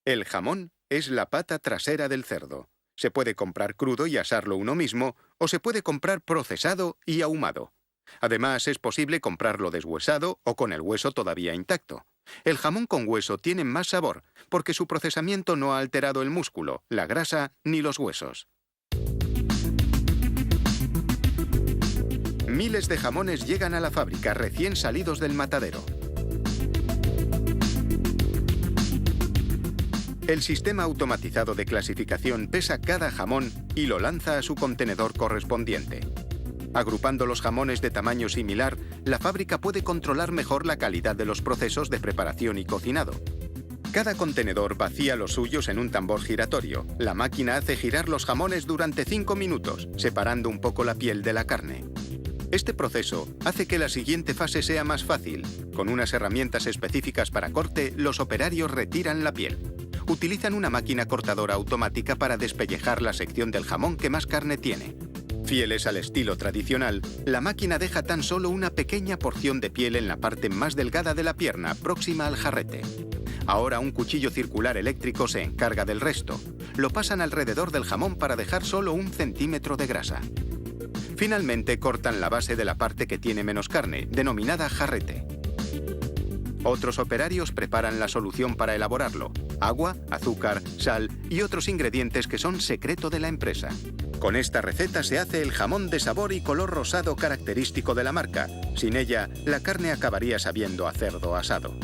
El jamón es la pata trasera del cerdo. Se puede comprar crudo y asarlo uno mismo, o se puede comprar procesado y ahumado. Además, es posible comprarlo deshuesado o con el hueso todavía intacto. El jamón con hueso tiene más sabor, porque su procesamiento no ha alterado el músculo, la grasa ni los huesos. Miles de jamones llegan a la fábrica recién salidos del matadero. El sistema automatizado de clasificación pesa cada jamón y lo lanza a su contenedor correspondiente. Agrupando los jamones de tamaño similar, la fábrica puede controlar mejor la calidad de los procesos de preparación y cocinado. Cada contenedor vacía los suyos en un tambor giratorio. La máquina hace girar los jamones durante 5 minutos, separando un poco la piel de la carne. Este proceso hace que la siguiente fase sea más fácil. Con unas herramientas específicas para corte, los operarios retiran la piel. Utilizan una máquina cortadora automática para despellejar la sección del jamón que más carne tiene. Fieles al estilo tradicional, la máquina deja tan solo una pequeña porción de piel en la parte más delgada de la pierna, próxima al jarrete. Ahora un cuchillo circular eléctrico se encarga del resto. Lo pasan alrededor del jamón para dejar solo 1 centímetro de grasa. Finalmente cortan la base de la parte que tiene menos carne, denominada jarrete. Otros operarios preparan la solución para elaborarlo: agua, azúcar, sal y otros ingredientes que son secreto de la empresa. Con esta receta se hace el jamón de sabor y color rosado característico de la marca. Sin ella, la carne acabaría sabiendo a cerdo asado.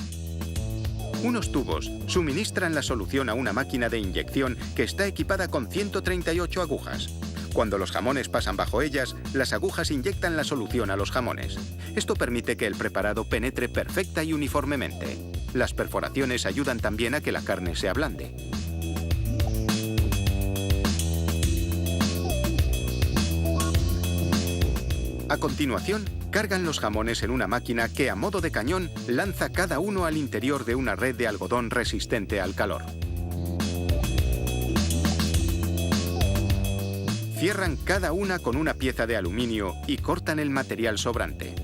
Unos tubos suministran la solución a una máquina de inyección que está equipada con 138 agujas. Cuando los jamones pasan bajo ellas, las agujas inyectan la solución a los jamones. Esto permite que el preparado penetre perfecta y uniformemente. Las perforaciones ayudan también a que la carne se ablande. A continuación, cargan los jamones en una máquina que, a modo de cañón, lanza cada uno al interior de una red de algodón resistente al calor. Cierran cada una con una pieza de aluminio y cortan el material sobrante.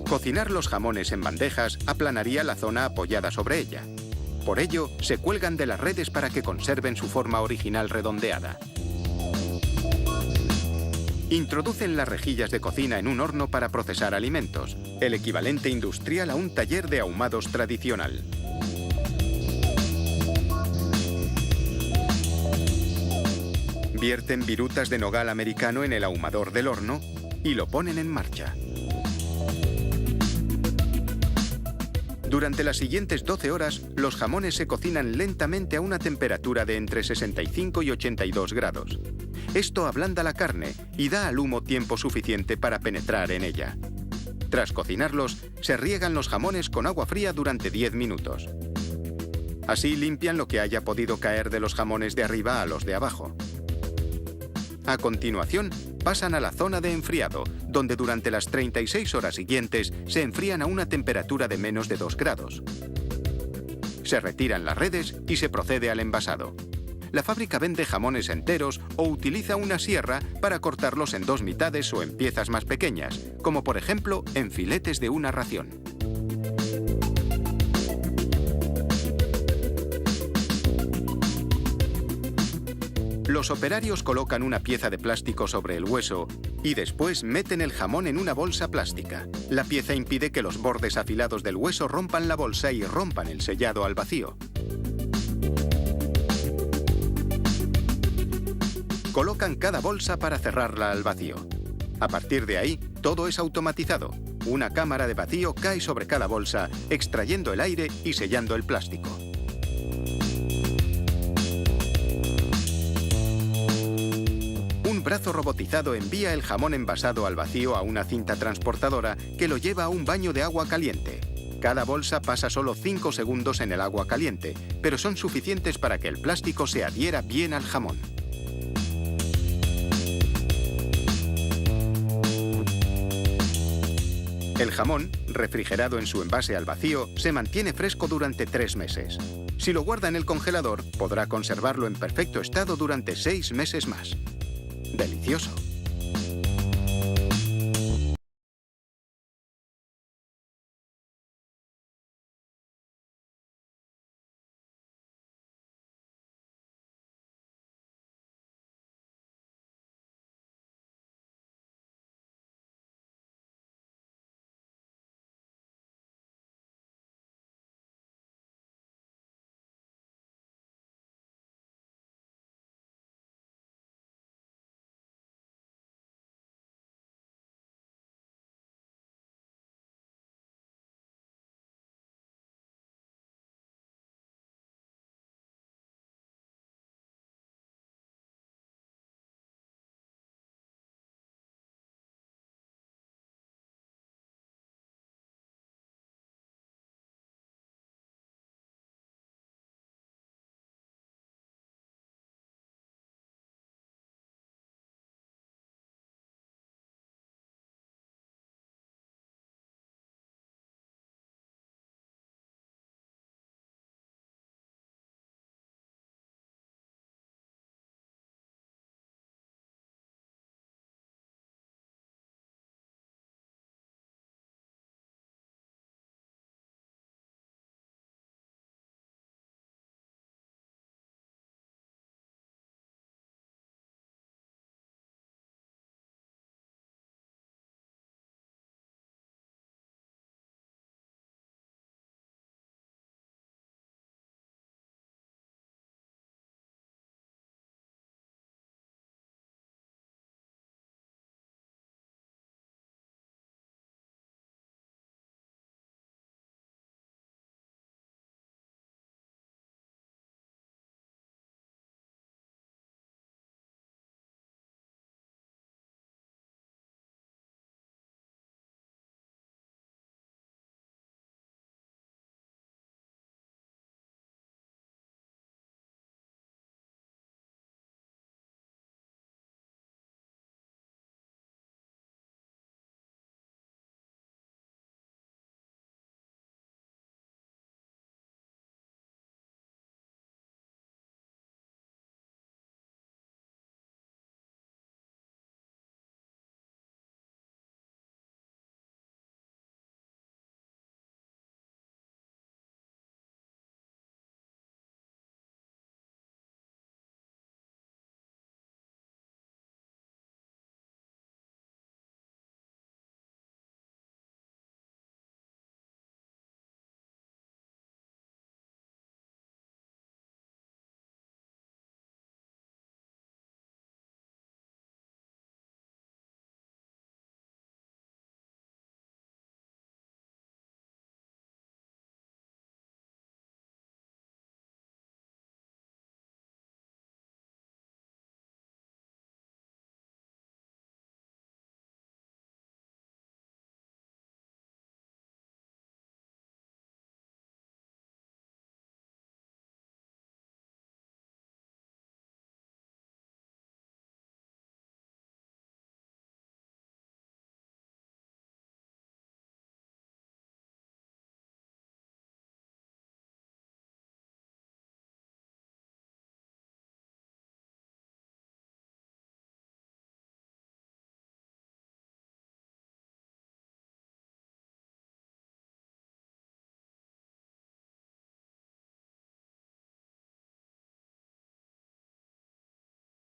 Cocinar los jamones en bandejas aplanaría la zona apoyada sobre ella. Por ello, se cuelgan de las redes para que conserven su forma original redondeada. Introducen las rejillas de cocina en un horno para procesar alimentos, el equivalente industrial a un taller de ahumados tradicional. Vierten virutas de nogal americano en el ahumador del horno y lo ponen en marcha. Durante las siguientes 12 horas, los jamones se cocinan lentamente a una temperatura de entre 65 y 82 grados. Esto ablanda la carne y da al humo tiempo suficiente para penetrar en ella. Tras cocinarlos, se riegan los jamones con agua fría durante 10 minutos. Así limpian lo que haya podido caer de los jamones de arriba a los de abajo. A continuación, pasan a la zona de enfriado, donde durante las 36 horas siguientes se enfrían a una temperatura de menos de 2 grados. Se retiran las redes y se procede al envasado. La fábrica vende jamones enteros o utiliza una sierra para cortarlos en 2 mitades o en piezas más pequeñas, como por ejemplo en filetes de una ración. Los operarios colocan una pieza de plástico sobre el hueso y después meten el jamón en una bolsa plástica. La pieza impide que los bordes afilados del hueso rompan la bolsa y rompan el sellado al vacío. Colocan cada bolsa para cerrarla al vacío. A partir de ahí, todo es automatizado. Una cámara de vacío cae sobre cada bolsa, extrayendo el aire y sellando el plástico. Un brazo robotizado envía el jamón envasado al vacío a una cinta transportadora que lo lleva a un baño de agua caliente. Cada bolsa pasa solo 5 segundos en el agua caliente, pero son suficientes para que el plástico se adhiera bien al jamón. El jamón, refrigerado en su envase al vacío, se mantiene fresco durante 3 meses. Si lo guarda en el congelador, podrá conservarlo en perfecto estado durante 6 meses más. ¡Delicioso!